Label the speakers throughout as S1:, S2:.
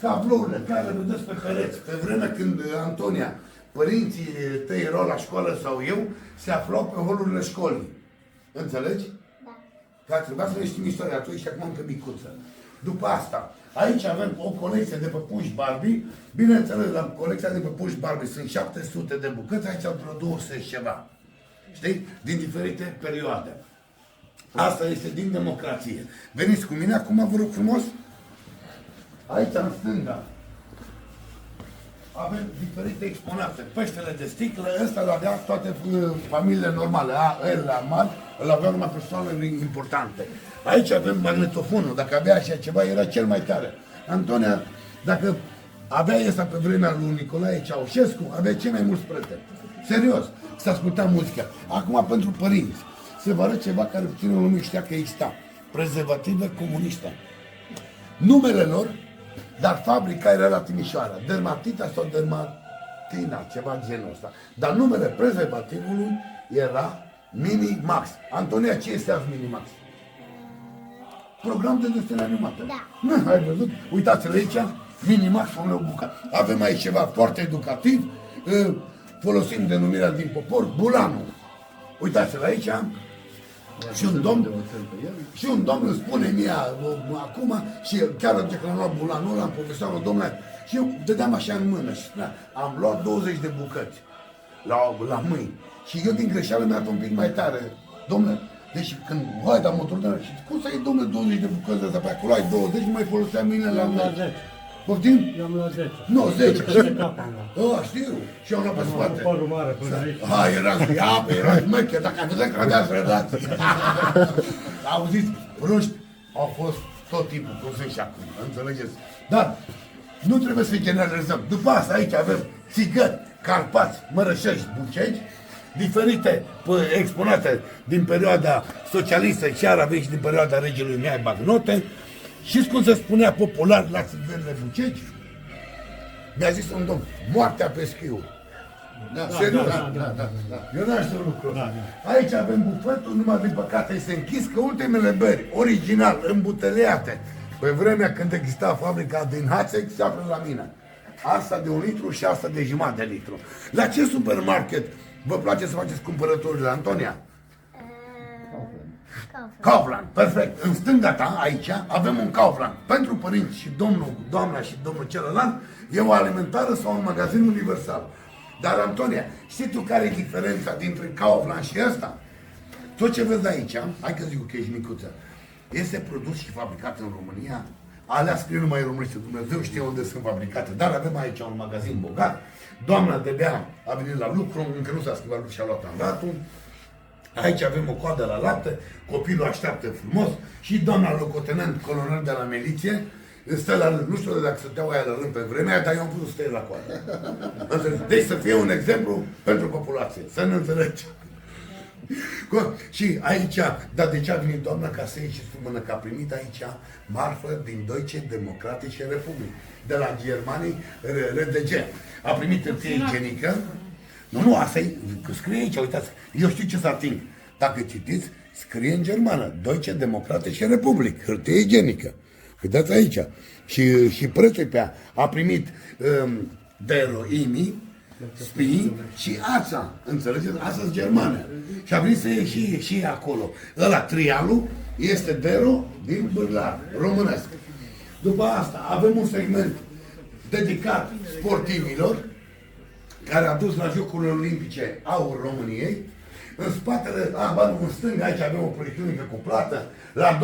S1: Tablourile care le vedeți pe pereți, pe vremea când Antonia, părinții tăi erau la școală sau eu, se aflau pe holurile școlii. Înțelegi?
S2: Da.
S1: Că trebuia să ne știm istoria atunci și acum încă micuță. După asta, aici avem o colecție de păpuși Barbie. Bineînțeles, la colecția de păpuși Barbie sunt 700 de bucăți, aici au vreo 200 și ceva. Știi? Din diferite perioade. Asta este din democrație. Veniți cu mine acum, vă rog frumos. Aici, în stânga, avem diferite exponate. Peștele de sticlă, ăsta îl avea toate familiile normale. La mari, îl aveau numai persoanele importante. Aici avem magnetofonul. Dacă avea așa ceva, era cel mai tare. Antonia, dacă avea ăsta pe vremea lui Nicolae Ceaușescu, avea cei mai mulți prieteni. Serios, să asculta muzica. Acum, pentru părinți, se va arăt ceva care puținul lume știa că exista. Prezervative comuniste. Numele lor, dar fabrica era la Timișoara. Dermatita sau Dermatina, ceva genul ăsta. Dar numele prezervativului era Mini-Max. Antonia, ce este azi Mini-Max? Program de desene animate.
S2: Da.
S1: Ai văzut? Uitați-l aici, Mini-Max, o bucată. Avem aici ceva foarte educativ. Folosim denumirea din popor, Bulanul. Uitați-l aici. Și un domn îmi spune mie acum, și chiar a declarat Bulanul ăla, profesorul domnule, și eu dădeam așa în mână și spunea, am luat 20 de bucăți la mâini. Și eu din greșeală mi-a dat un pic mai tare. Domnule, deci când vai, dar motorul și cum să iei, domnule, 20 de bucăți de astea pe acolo, ai 20, nu mai foloseam mâinile la mâini. Poftim?
S3: I-am luat 10.
S1: Nu, 10. Știu. Și eu am luat pe spate.
S3: Părul mare până aici.
S1: Era șmecher, dacă vedeam că aveați relații. Auziți, proști au fost tot timpul, cum sunt și acum, înțelegeți? Dar nu trebuie să generalizăm. După asta aici avem țigări, carpați, mărășești, bucegi, diferite exponate din perioada socialistă, chiar aveți și din perioada regelui Mihai Bagnote. Știți cum se spunea popular la țigările bucegi? Mi-a zis un domn, moartea peschiului. Serios? Da. Eu n-aș știu lucrul ăsta. Aici avem bufetul, numai din păcate este închis, că ultimele beri, original, îmbuteliate, pe vremea când exista fabrica din Hațec, se află la mine. Asta de 1 litru și asta de jumătate de litru. La ce supermarket vă place să faceți cumpărăturile, Antonia? Kaufland, perfect. În stânga ta, aici, avem un Kaufland. Pentru părinți și doamna și domnul celălalt, e o alimentară sau un magazin universal. Dar, Antonia, știi tu care e diferența dintre Kaufland și ăsta? Tot ce vezi aici, hai că zic că ești micuță, este produs și fabricat în România. Alea scrie numai în românește, Dumnezeu știe unde sunt fabricate. Dar avem aici un magazin bogat. Doamna de-abia a venit la lucru, încă nu s-a schimbat și a luat mandatul. Aici avem o coadă la lapte, copilul așteaptă frumos și doamna locotenent colonel de la miliție stă la rând. Nu știu dacă stăteau aia la rând pe vremea aia, dar eu am putut să stai la coadă. Deci să fie un exemplu pentru populație, să ne înțelegem. Și aici, dar de ce a venit doamna ca să ieși mână, că a primit aici marfă din Deutsche Demokratische Republik, de la germanii RDG. A primit hârtie igienică. Nu, asta e, scrie aici, uitați, eu știu ce să ating. Dacă citiți, scrie în germană, Deutsche Demokratische Republik, hârtie igienică. Uitați aici. Și prețul pe ea a primit Dero, Imi, Spii și Ața, înțelegeți? Asta e germană. Și a venit să ieși și acolo. Ăla, trialul, este Dero din Bârlar, românesc. După asta avem un segment dedicat sportivilor, care a dus la Jocurile Olimpice aur României. În spatele, în stânga, aici avem o proiectunică cu plată. La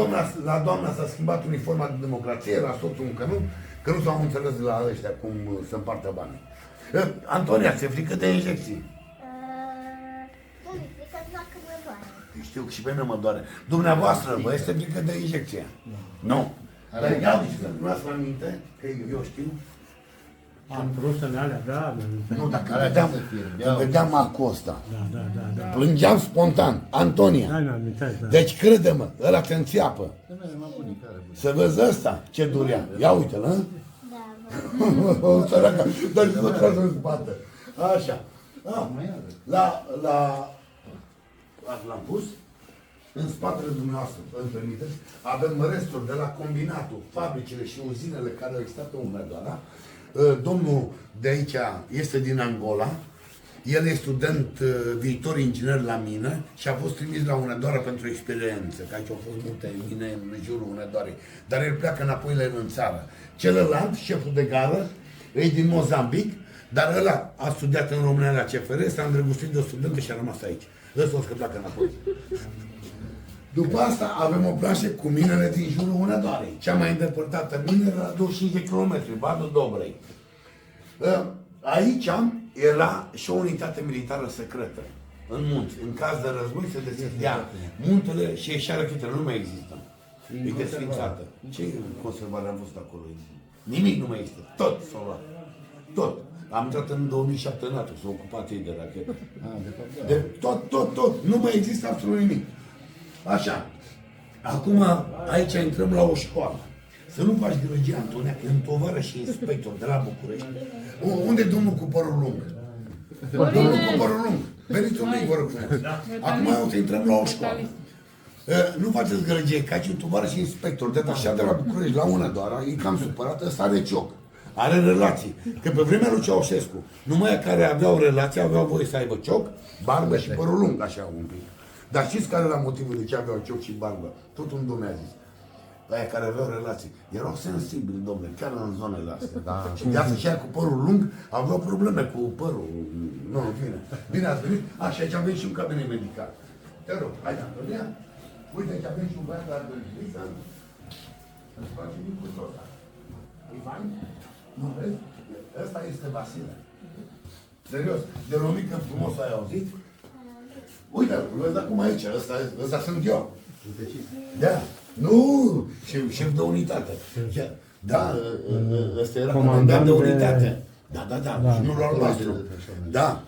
S1: doamna s-a schimbat uniforma de democrație, la soțul încă nu, că nu s-au înțeles la ăștia cum să împartă banii. Antonia, ți-e frică de injecții?
S2: Nu mi-e frică, doar că mă doare.
S1: Știu că și pe mine mă doare. Dumneavoastră, vă este frică de injecție? Nu. Dar ia uite să luați la minte, că eu știu.
S3: Am trusele alea, da.
S1: Nu, dacă vedeam Acosta,
S3: Da.
S1: plângeam spontan. Antonia.
S3: Da.
S1: Deci crede-mă, ăla te înțeapă. Să vezi ăsta, ce durea. Ia uite-l, hă?
S2: Da,
S1: O săracă, dar nu trebuie să-mi spate. Așa. L-am pus. în spatele dumneavoastră, îmi permiteți, avem resturi de la combinatul, fabricile și uzinele care au existat în Hunedoara. Domnul de aici este din Angola. El e student viitor inginer la mine și a fost trimis la Hunedoara pentru experiență, că aici au fost multe mine în jurul Hunedoarei. Dar el pleacă înapoi la el în țară. Celălalt, șeful de gară, e din Mozambic, dar ăla a studiat în România la CFR, s-a îndrăgostit de o studentă și a rămas aici. Ăsta o să pleacă înapoi. După asta avem o planșă cu minele din jurul Hunedoarei. Cea mai îndepărtată mină la 25 de kilometri, Badul Dobrei. Aici era și o unitate militară secretă, în munți. În caz de război se deschidea muntele și ieșea rachitele. Nu mai există. E desfințată. Ce conservare am văzut acolo? Nimic nu mai există. Tot s-a luat. Tot. Am intrat în 2007 în NATO, s-au ocupat ei de rachete. De tot. Nu mai există absolut nimic. Așa. Acum, aici intrăm la o școală. Să nu faci gălăgie, Antonia, că în tovară și inspector de la București. Unde e domnul cu părul lung? Domnul cu părul lung. Veniți un mic, vă rog frumos. Acum o să intrăm la o școală. Nu faceți gălăgie, că aici un tovară și inspector detașat de la București la Hunedoara, e cam supărat, ăsta are cioc. Are relații. Că pe vremea lui Ceaușescu, numai aia care aveau relații, aveau voie să aibă cioc, barbă și părul lung, așa un pic. Dar știți care era motivul de ce aveau cioc și barbă? Tot un domn a zis. Aia care aveau relații. Erau sensibili, domnule, chiar în zonele astea. Da. Și de asta și aia cu părul lung aveau probleme cu părul. Nu, în fine. Bine ați venit. Și aici avem și un cabinet medical. Te rog, hai, Antonia. Uite, aici avem și un băiat la Gărgiliță. Îți face mic cu tot. E fain? Nu vezi? Ăsta este Vasile. Serios, de la mică frumos ai auzit? Uite, vezi de acum aici, ăsta sunt eu. Da. Nu, șef de unitate. Da, ăsta era comandant de unitate. Da, și nu l-au nostru. Da.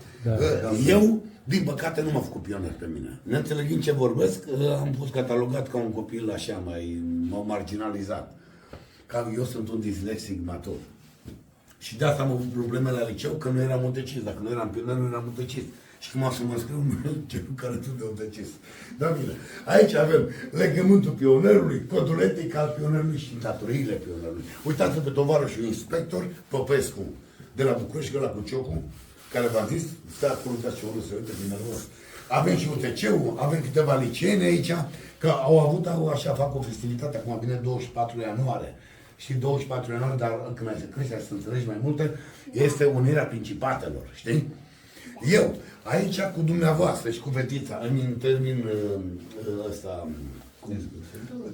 S1: Eu, din păcate, nu m-am făcut pionier pe mine. Neînțelegând ce vorbesc, am fost catalogat ca un copil așa, m-au marginalizat. Că eu sunt un dislexic matur. Și de asta am avut probleme la liceu, că nu eram mutecist. Dacă nu eram pionier, nu eram mutecist. Și cum o să mă scriu, cerul care tu de mutecist. Da, bine. Aici avem legământul pionerului, codul etic al pionerului și datoriile pionerului. Uitați-vă pe tovarășul inspector Popescu, de la București, că ăla cu ciocul, care v-am zis, stai acolo, uitați ce urât, se uite din nervos. Avem și UTC-ul, avem câteva liceene aici, că au avut, așa, fac o festivitate, acum vine 24 ianuarie. Și 24 ianuarie, dar când ai crește, să înțelegi mai multe, este unirea principatelor, știi? Eu, aici cu dumneavoastră și cu fetița, în termen ăsta,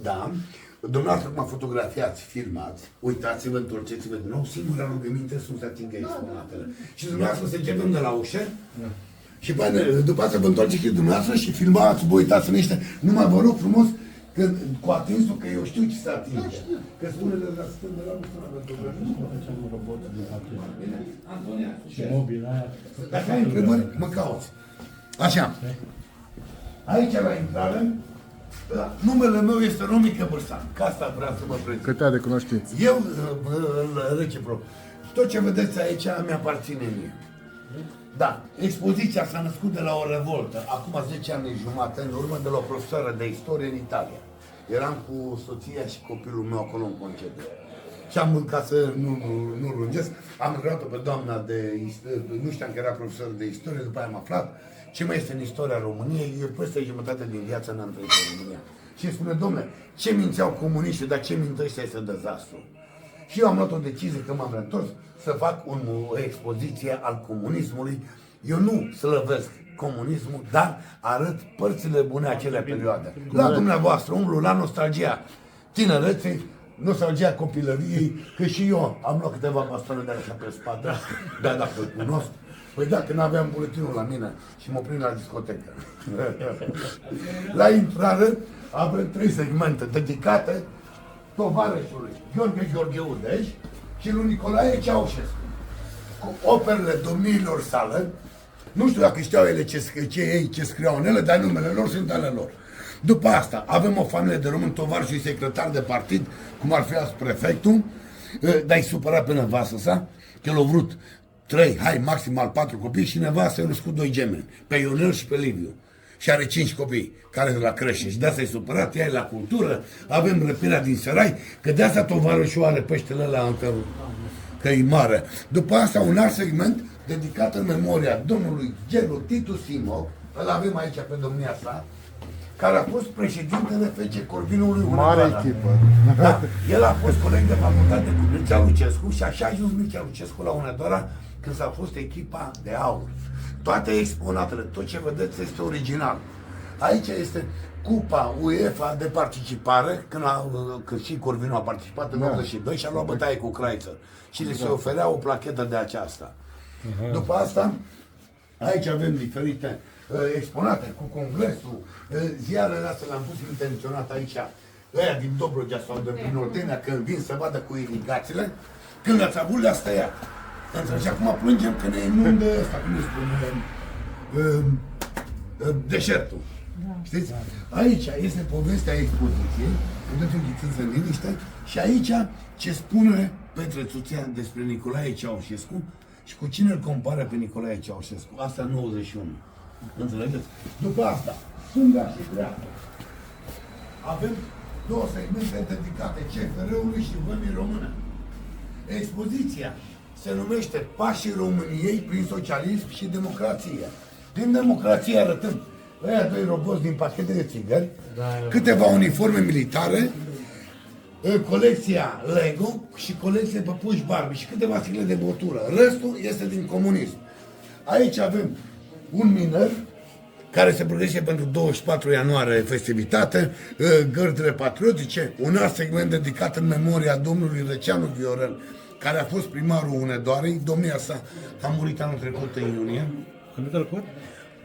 S1: da, dumneavoastră cum fotografiați, filmați, uitați-vă, întorceți-vă din nou, singura rugăminte sunt să atingă exponatele. Și dumneavoastră să începem de la ușă, și după aceea vă întoarceți și dumneavoastră și filmați, vă uitați în niște, numai vă rog frumos, că, cu atinsul, că eu știu ce se atinge. Că spune de la stând de la nu
S3: Facem un robot din papier.
S1: Bine, Antonia,
S3: Și mobila aia.
S1: dacă ai întrebări, mă cauți. Așa. Aici la intrare, numele meu este Romică Bârsan. Ca asta vreau să mă prezint.
S4: Câte de cunoștință?
S1: Eu, reciproc. Tot ce vedeți aici mi-aparține mie. Da, expoziția s-a născut de la o revoltă, acum 10 ani jumate în urmă, de la o profesoară de istorie în Italia. Eram cu soția și copilul meu acolo în concediu. Și am mâncat să nu lungesc, am întrebat-o pe doamna de istorie, nu știam că era profesor de istorie, după aia am aflat ce mai este în istoria României, eu peste jumătate din viață n-am trăit în România. Și îmi spune, domnule, ce mințeau comuniștii, dar ce mint ăștia este dezastru. Și eu am luat o decizie că m-am reîntors să fac o expoziție al comunismului. Eu nu slăvesc comunismul, dar arăt părțile bune acelea perioade. La dumneavoastră umblu la nostalgia tinereței, nostalgia copilăriei, că și eu am luat câteva bastoane de așa pe spate, dar dacă îl cunosc, păi da, când aveam buletinul la mine și mă prind la discotecă. La intrare avem 3 segmente dedicate tovarășului Gheorghe Udeș și lui Nicolae Ceaușescu, cu operele domniilor sale. Nu știu dacă știau ele ce scriau în ele, dar numele lor sunt ale lor. După asta avem o familie de români, tovarăși și secretar de partid, cum ar fi azi prefectul, dar-i supărat pe nevastă sa, că l-au vrut 3, maximal 4 copii și nevastă i-a născut 2 gemeni, pe Ionel și pe Liviu. și are 5 copii care sunt la creșă și de asta e supărat, ea e la cultură, avem răpirea din Sărai, că de asta tovarășul are peștele ăla încă că e mare. După asta un alt segment dedicat în memoria domnului Gelu Titu Simov, îl avem aici pe domnia sa, care a fost președintele FC Corvinului
S4: Mare
S1: Hunedoara.
S4: echipă.
S1: Da, el a fost coleg de facultate cu Mircea Lucescu și așa a ajuns Mircea Lucescu la Hunedoara când s-a fost echipa de aur. Toate exponatele, tot ce vedeți este original. Aici este cupa UEFA de participare, când și Corvinul a participat în 82 și a luat bătaie cu Chrysler. Și le se oferea o plachetă de aceasta. După asta, aici avem diferite exponate cu congresul, ziarele astea le-am pus intenționat aici, ăia din Dobrogea sau de prin Oltenia, când vin să vadă cu irigațiile, când le-ați avut, le-ați tăiat. Și acum plângem că ne inundă ăsta, cum îi spune, deșertul. Știți? Aici este povestea expoziției, puteți înghițiți în liniște, și aici ce spune Petre Țuțea despre Nicolae Ceaușescu și cu cine îl compară pe Nicolae Ceaușescu. Asta în 91. Înțelegeți? După asta, stânga și dreapta. Avem două segmente dedicate CFR-ului și vămii române. Expoziția se numește Pașii României prin socialism și democrație. Prin democrație arătăm ăia doi roboți din pachete de țigări, câteva uniforme militare, colecția Lego și colecția păpuși Barbie și câteva sticle de băutură. Restul este din comunism. Aici avem un miner care se pregătește pentru 24 ianuarie festivitate, gărdile patriotice, un alt segment dedicat în memoria domnului Răceanu Viorel, care a fost primarul Hunedoarei. Domnia sa a murit anul trecut în iunie.
S3: Anul trecut?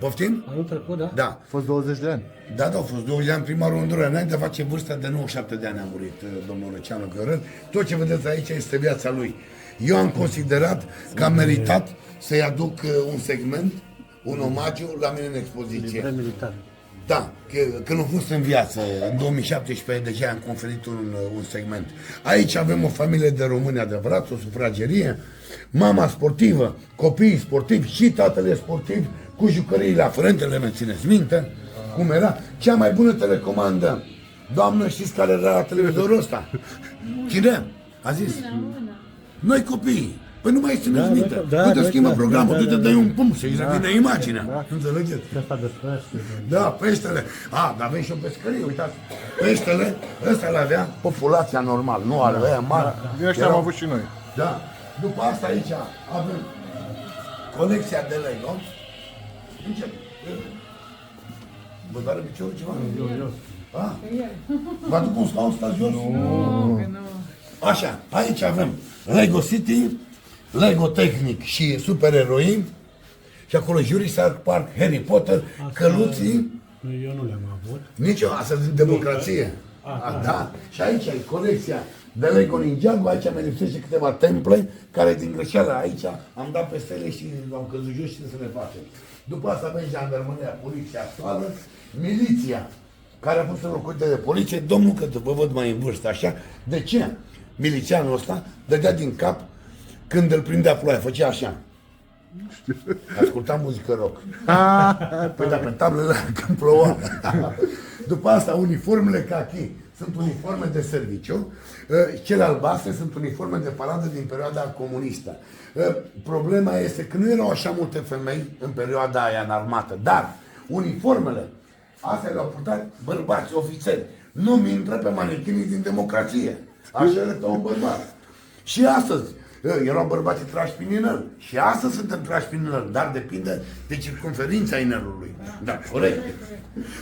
S1: Poftim?
S3: Anul trecut, da?
S1: Da.
S4: A fost 20 de ani.
S1: Da, au fost 20 de ani primarul Hunedoarei. Înainte de a face vârsta de 97 de ani a murit domnul Răceanu Viorel. Tot ce vedeți aici este viața lui. Eu am considerat că a meritat să-i aduc un segment, un omagiu la mine în expoziție.
S3: Libre militar.
S1: Da, că când am fost în viață, în 2017 deja am conferit un segment. Aici avem o familie de români adevărat, o sufragerie, mama sportivă, copiii sportivi și tatăl sportiv cu jucăriile aferente, le mențineți minte, cum era. Cea mai bună telecomandă, doamnă, știți care era la televizorul ăsta? Cine? A zis? Noi copiii. Păi nu mai țineți minte. Du-te schimbă programul, du-te dai un pumn și îi revine imaginea. Înțelegeți?
S3: Asta de pește.
S1: Da, peștele. Dar avem și o pescărie, uitați. Peștele, ăsta l-avea populația normal, nu ale aia mari.
S4: Din ăștia am avut și noi.
S1: Da. După asta aici avem colecția de Lego. Încep. Vă doare piciorul ceva? Vă aduc un scaun, stați jos? Așa, aici avem Lego City, Lego Technic și supereroi. Și acolo Jurassic Park, Harry Potter, căluții.
S3: Eu nu le-am avut.
S1: Nici eu, asta zic democrație. Da. Și aici e colecția de Lego Ninjago, aici mi lipsește câteva temple, care din greșeală aici am dat pe stele și am căzut jos și să le facem. După asta avem jandarmăria, poliția actuală, miliția, care a fost înlocuită de poliție. Domnul, că vă văd mai în vârstă, așa, de ce milițianul ăsta dădea din cap când îl prindea ploaia, făcea așa. Ascultam muzică rock. Păi dar pe tablele când ploua. După asta, uniformele kaki sunt uniforme de serviciu, cele albastre sunt uniforme de paradă din perioada comunistă. Problema este că nu erau așa multe femei în perioada aia în armată, dar uniformele astea le-au purtat bărbați, ofițeri. Nu mi intră pe manechinii din democrație. Așa arătă un bărbat. Și astăzi erau bărbații trași prin inel. Și astăzi suntem trași prin inel, dar depinde de circumferința inelului. Da, corect.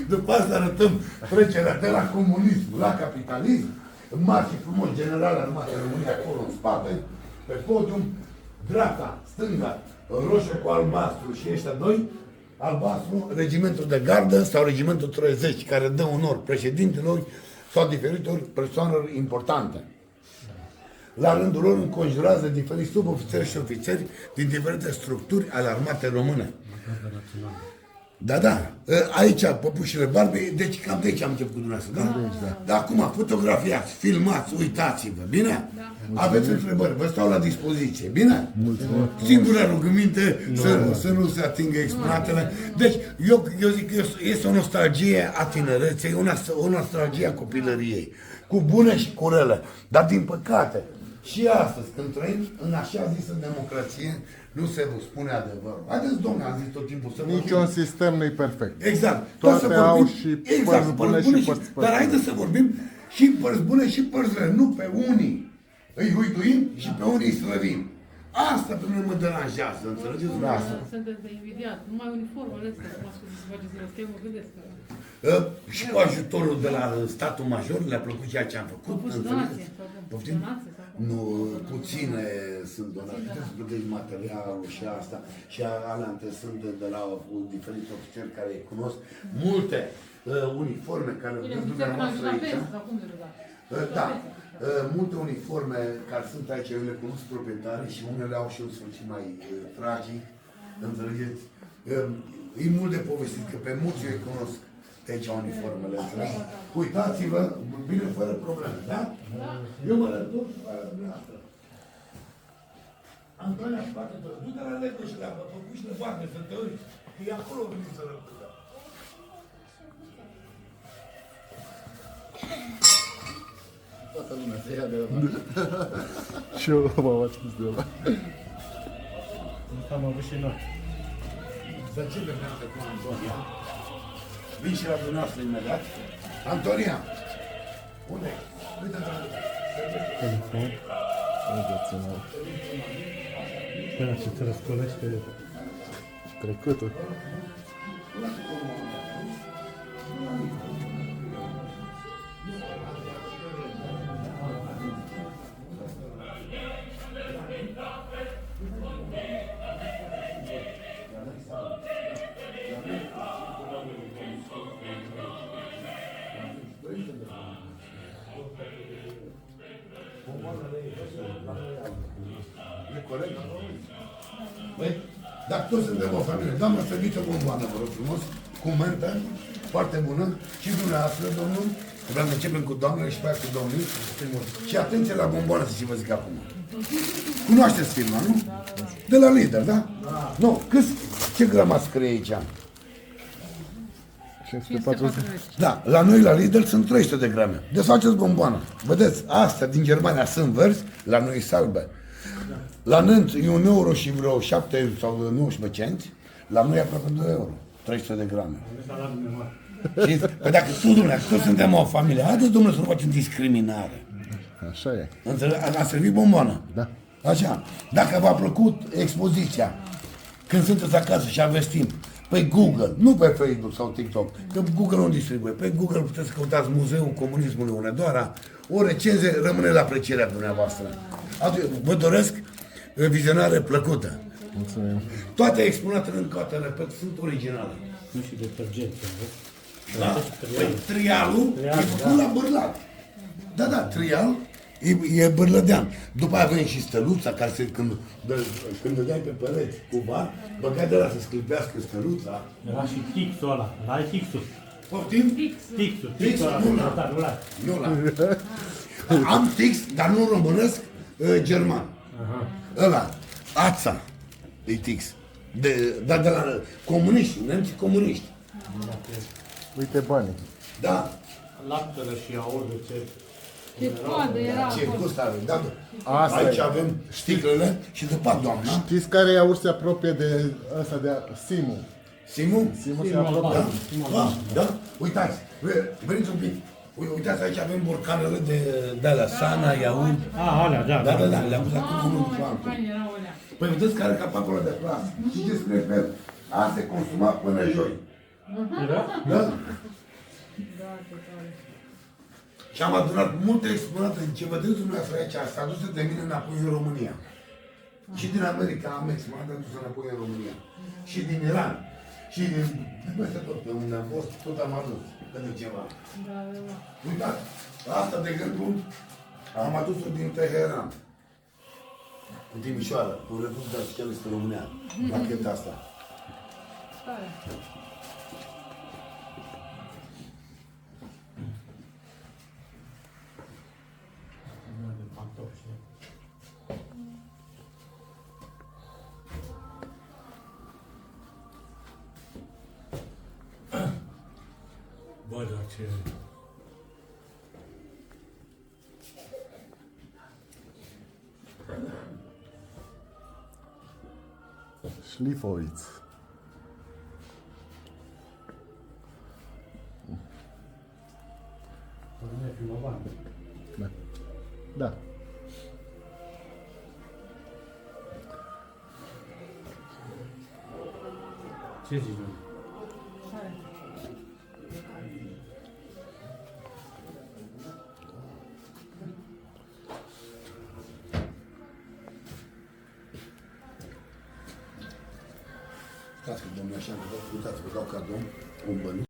S1: După asta arătăm trecerea de la comunism la capitalism. Mari și frumos, general armate România acolo în spate, pe podium, dreapta, stânga, roșie cu albastru și ăștia doi, albastru, regimentul de gardă sau regimentul 30, care dă onor președintelor sau diferitor persoanelor importante. La rândul lor înconjurează diferiți subofițeri și ofițeri din diferite structuri ale armatei române. Da, da. Aici, păpușile barbe, deci cam de aici am început cu dumneavoastră, da? Dar acum, fotografiați, filmați, uitați-vă, bine? Da. Aveți întrebări, vă stau la dispoziție, bine? Mulțumesc. Singura rugăminte să nu se atingă exponatele. Deci, eu zic că este o nostalgie a tinereței, o nostalgie a copilăriei, cu bune și cu rele. Dar, din păcate, și astăzi, când trăim în așa zisă democrație, nu se vă spune adevărul. Haideți, domnule, am zis tot timpul să vorbim.
S4: Niciun sistem nu-i perfect.
S1: Exact.
S4: Toate au și părți bune și părți
S1: Dar haideți să vorbim și părți bune și părți rele. Nu pe unii îi huiduim și pe unii îi slăvim. Asta pe mine mă deranjează, înțelegeți? Da.
S5: Sunteți de invidiat. Numai uniformele astea, cum ați spus să faceți răsche, mă gândesc că...
S1: Și cu ajutorul de la statul major le-a plăcut ceea ce am făcut.
S5: Donație,
S1: Poftim?
S5: donație sau cum?
S1: Nu, puține sunt donate. Trebuie să plătești materialul și asta. Și alea sunt de la diferiți ofițeri care îi cunosc. Multe uniforme care
S5: Bine,
S1: vedeți
S5: puteți
S1: dumneavoastră
S5: la
S1: aici.
S5: pensă, sau cum de da?
S1: Da. Multe uniforme care sunt aici, eu le cunosc proprietarii și unele au și un sfârșit mai tragic. Înțelegeți? E mult de povestit, că pe mulți eu îi cunosc de aici uniformele. Uitați-vă, bine, fără probleme, da? Eu mă reduc la dumneavoastră. Antonia, poate tot. Du-te la Lego și la păpușile poate să te uiți. Că e acolo veni să răbdă.
S6: Toată lumea se ia de la
S4: Și eu m-am atins de la.
S3: Asta am avut și noi.
S1: Să începem dată cu Antonia. Vin și la dumneavoastră imediat. Antonia! Unde e? Uite-te la
S3: Telefon.
S4: Excepțional.
S3: Până ce te răscolește.
S4: Trecutul.
S1: E corect? Băi, dar toți suntem o familie. Doamnă, servită bomboană, vă rog frumos, cu mentă, foarte bună. Și dumneavoastră, domnul, vreau să începem cu doamnele și pe aia cu domnul. Și atenție la bomboană, să vă zic acum. Cunoașteți firma, nu? De la Lidl, da? Nu, ce grama scrie aici?
S4: 540.
S1: Da, la noi la Lidl sunt 300 de grame. Deci faceți bomboană. Vedeți, astea din Germania sunt verzi, la noi salbe. La Nânt e 1 euro și vreo 7 sau 19 cenți, la noi e aproape 2 euro, 300 de grame. Și păi dacă toți suntem o familie, haideți, domnule, să nu facem discriminare.
S4: Așa e.
S1: Înțeleg? A servit bomboană.
S4: Da.
S1: Așa. Dacă v-a plăcut expoziția, când sunteți acasă și aveți timp, pe Google, nu pe Facebook sau TikTok, că Google nu distribuie. Pe Google puteți să căutați Muzeul Comunismului Hunedoara, o recenzie rămâne la aprecierea dumneavoastră. Vă doresc vizionare plăcută.
S4: Mulțumim.
S1: Toate exponatele încă o dată, repet, sunt originale.
S3: Nu și detergenți, vezi?
S1: Da? Păi, trialul e făcut la bârlat. Da, da, trial e bârlădean. După aia avem și stăluța, care când dădeai pe pereți cu bar, băgai de la să sclipească stăluța.
S3: Era și tixul ăla. L-ai tixul.
S1: Poftim?
S3: Tixul.
S1: Tix,
S3: Tixul ăla.
S1: nu l-am.
S3: Nu l-ai.
S1: Nu l-am. Am tix, dar nu românesc, german. Ăla, ața, e tix. Dar de la comuniști, nemții comuniști.
S4: Uite banii.
S1: Da.
S3: Laptele și iaurt, ce...
S5: Ce coadă era
S1: Ce
S5: acolo.
S1: gust are, da.
S4: Asta
S1: Aici
S4: e.
S1: avem sticlele și după doamna.
S4: Știți care iaurt se apropie de ăsta de Simu?
S1: Simu?
S4: Simu se
S3: Simu
S4: apropie.
S3: Alban.
S1: Da? Da? Uitați, veniți un pic. Uitați, aici avem borcanele de alea, Sana, iaurt.
S3: Alea, da,
S1: Da, da, da, le-am pus acum unul după altul.
S5: Fain erau alea.
S1: Păi vedeți care are capacul ăla de plastic. Și despre fel. A se consuma până joi.
S3: Era?
S1: Da?
S5: Da, ce tare.
S1: Și am adunat multe exponate. Ce vedeți dumneavoastră aici, s-a dus de mine înapoi în România. Și din America am exponat adus înapoi în România. Și din Iran. Și din peste tot pe unde am fost, tot am adus. Câte ceva.
S5: Da, da.
S1: Uitați, asta de exemplu am adus-o din Teheran. În Timișoara, cu Republica Socialistă Românească. Pacheta asta.
S5: Tare.
S3: ce...
S4: Șlifoviț.
S3: Urme filmovan.
S4: Da. Da.
S3: Ce zici, domnule?
S1: Stați că domnule așa, uitați, vă dau cadou un bănuț.